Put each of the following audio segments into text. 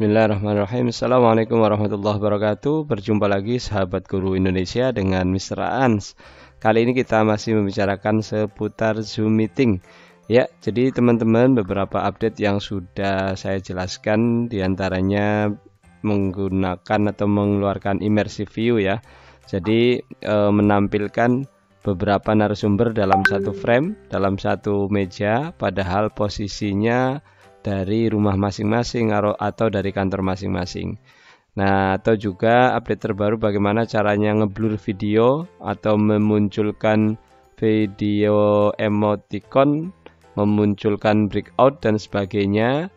Bismillahirrahmanirrahim. Assalamualaikum warahmatullahi wabarakatuh. Berjumpa lagi sahabat guru Indonesia dengan Mr. Ans. Kali ini kita masih membicarakan seputar Zoom meeting. Ya, jadi teman-teman beberapa update yang sudah saya jelaskan diantaranya menggunakan atau mengeluarkan immersive view ya. Jadi menampilkan beberapa narasumber dalam satu frame, dalam satu meja, padahal posisinya dari rumah masing-masing atau dari kantor masing-masing. Nah, atau juga update terbaru bagaimana caranya ngeblur video atau memunculkan video emoticon, memunculkan breakout dan sebagainya.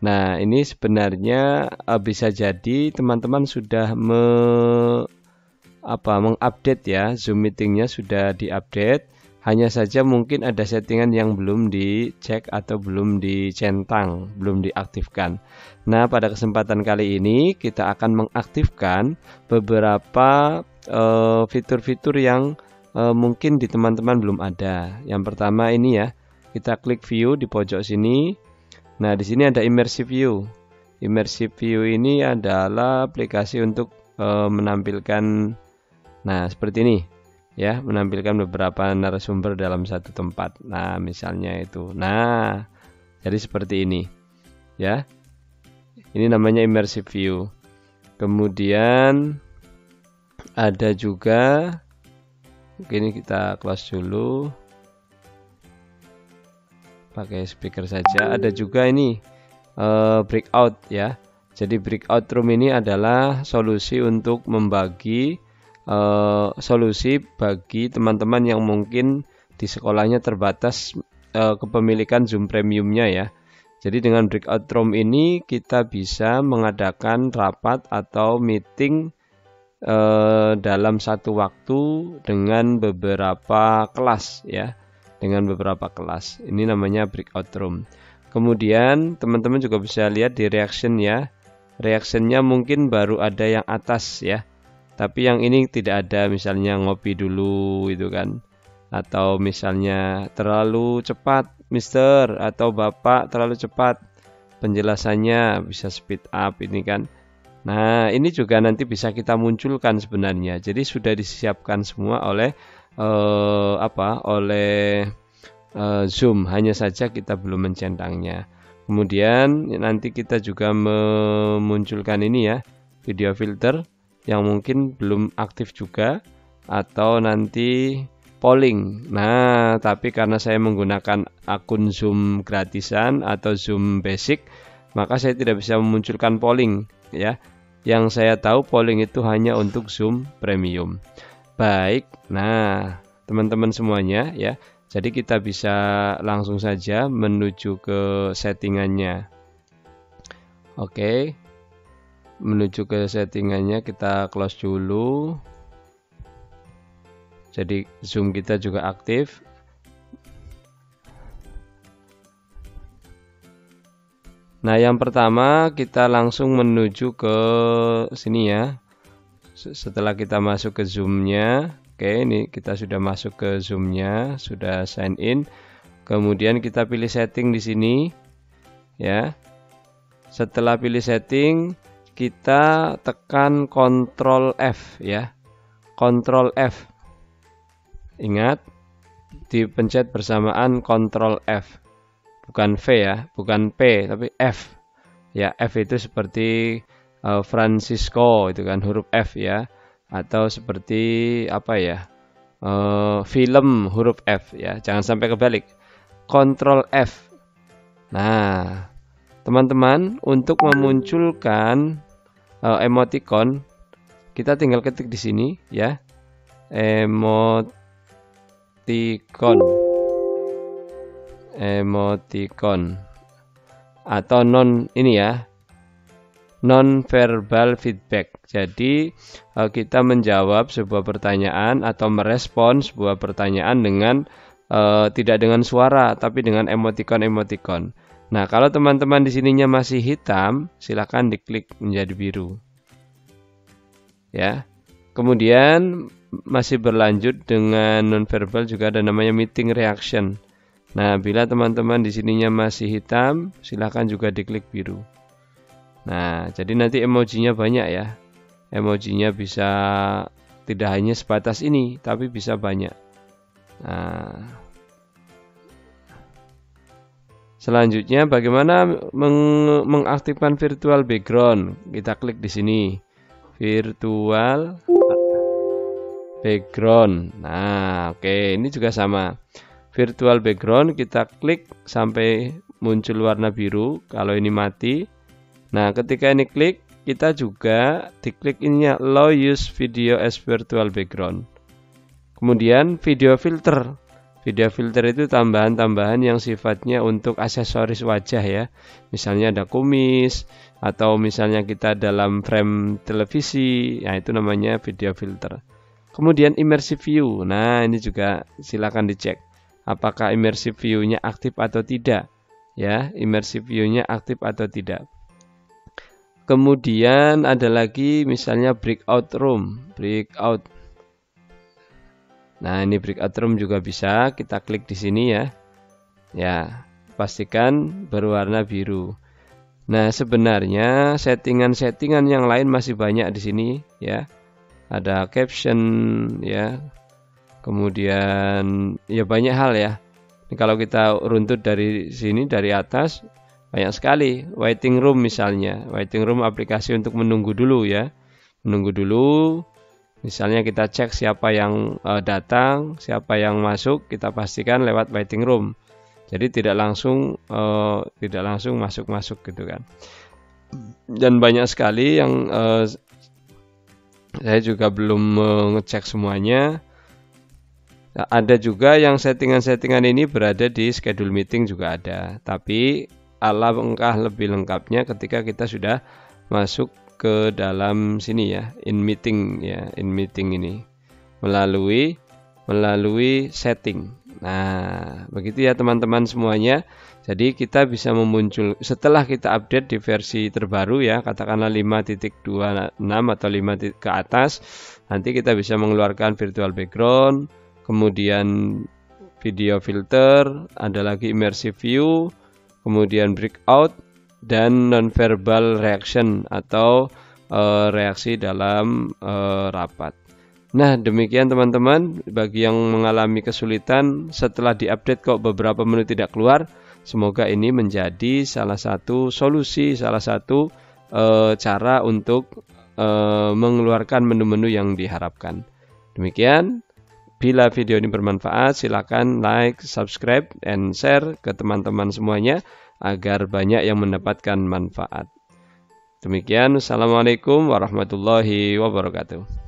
Nah, ini sebenarnya bisa jadi teman-teman sudah mengupdate ya, Zoom meetingnya sudah diupdate. Hanya saja mungkin ada settingan yang belum dicek atau belum dicentang, belum diaktifkan. Nah, pada kesempatan kali ini kita akan mengaktifkan beberapa fitur-fitur yang mungkin di teman-teman belum ada. Yang pertama ini ya, kita klik view di pojok sini. Nah, di sini ada immersive view. Immersive view ini adalah aplikasi untuk menampilkan, nah seperti ini. Ya, menampilkan beberapa narasumber dalam satu tempat. Nah, misalnya itu. Nah, jadi seperti ini. Ya. Ini namanya immersive view. Kemudian ada juga, ini kita close dulu. Pakai speaker saja. Ada juga ini breakout ya. Jadi breakout room ini adalah solusi untuk membagi solusi bagi teman-teman yang mungkin di sekolahnya terbatas kepemilikan Zoom Premiumnya ya. Jadi dengan breakout room ini kita bisa mengadakan rapat atau meeting dalam satu waktu dengan beberapa kelas ya. Dengan beberapa kelas. Ini namanya breakout room. Kemudian teman-teman juga bisa lihat di reaction ya. Reactionnya mungkin baru ada yang atas ya. Tapi yang ini tidak ada, misalnya ngopi dulu itu kan. Atau misalnya terlalu cepat Mister atau Bapak terlalu cepat penjelasannya, bisa speed up ini kan. Nah, ini juga nanti bisa kita munculkan sebenarnya. Jadi sudah disiapkan semua oleh Zoom, hanya saja kita belum mencentangnya. Kemudian nanti kita juga memunculkan ini ya, video filter yang mungkin belum aktif juga, atau nanti polling. Nah, tapi karena saya menggunakan akun Zoom gratisan atau Zoom basic, maka saya tidak bisa memunculkan polling ya. Yang saya tahu polling itu hanya untuk Zoom premium. Baik, nah teman-teman semuanya ya. Jadi kita bisa langsung saja menuju ke settingannya. Oke. Menuju ke settingannya kita close dulu. Jadi Zoom kita juga aktif. Nah, yang pertama kita langsung menuju ke sini ya. Setelah kita masuk ke Zoom-nya, oke, ini kita sudah masuk ke Zoom-nya, sudah sign in. Kemudian kita pilih setting di sini ya. Setelah pilih setting, kita tekan Ctrl F ya. Ctrl F. Ingat, dipencet bersamaan Ctrl F. Bukan V ya, bukan P, tapi F. Ya, F itu seperti Francisco itu kan, huruf F ya. Atau seperti apa ya? Film huruf F ya. Jangan sampai kebalik. Ctrl F. Nah, teman-teman, untuk memunculkan emoticon, kita tinggal ketik di sini ya, emoticon atau non verbal feedback. Jadi kita menjawab sebuah pertanyaan atau merespon sebuah pertanyaan dengan tidak dengan suara, tapi dengan emoticon. Nah, kalau teman-teman di sininya masih hitam, silakan diklik menjadi biru. Ya. Kemudian masih berlanjut dengan nonverbal juga ada namanya meeting reaction. Nah, bila teman-teman di sininya masih hitam, silakan juga diklik biru. Nah, jadi nanti emojinya banyak ya. Emojinya bisa tidak hanya sebatas ini, tapi bisa banyak. Nah, selanjutnya bagaimana mengaktifkan virtual background? Kita klik di sini. Virtual background. Nah, oke, ini juga sama. Virtual background kita klik sampai muncul warna biru kalau ini mati. Nah, ketika ini klik, kita juga diklik ininya allow use video as virtual background. Kemudian video filter. Video filter itu tambahan-tambahan yang sifatnya untuk aksesoris wajah ya. Misalnya ada kumis atau misalnya kita dalam frame televisi, ya itu namanya video filter. Kemudian immersive view. Nah, ini juga silakan dicek apakah immersive view-nya aktif atau tidak. Ya, immersive view-nya aktif atau tidak. Kemudian ada lagi misalnya breakout room, breakout. Nah, ini breakout room juga bisa kita klik di sini ya. Ya, pastikan berwarna biru. Nah, sebenarnya settingan-settingan yang lain masih banyak di sini ya. Ada caption ya. Kemudian ya banyak hal ya. Ini kalau kita runtut dari sini dari atas banyak sekali. Waiting room misalnya. Waiting room aplikasi untuk menunggu dulu ya. Menunggu dulu. Misalnya kita cek siapa yang datang, siapa yang masuk, kita pastikan lewat waiting room. Jadi tidak langsung masuk gitu kan. Dan banyak sekali yang saya juga belum mengecek semuanya. Nah, ada juga yang settingan-settingan ini berada di schedule meeting juga ada. Tapi alangkah lebih lengkapnya ketika kita sudah masuk ke dalam sini ya, in meeting ini melalui setting. Nah, begitu ya teman-teman semuanya. Jadi kita bisa setelah kita update di versi terbaru ya, katakanlah 5.26 atau 5 ke atas, nanti kita bisa mengeluarkan virtual background, kemudian video filter, ada lagi immersive view, kemudian breakout, dan nonverbal reaction atau reaksi dalam rapat. Nah, demikian teman-teman. Bagi yang mengalami kesulitan setelah diupdate kok beberapa menu tidak keluar, semoga ini menjadi salah satu solusi, salah satu cara untuk mengeluarkan menu-menu yang diharapkan. Demikian. Bila video ini bermanfaat, silakan like, subscribe, dan share ke teman-teman semuanya agar banyak yang mendapatkan manfaat. Demikian, Assalamualaikum warahmatullahi wabarakatuh.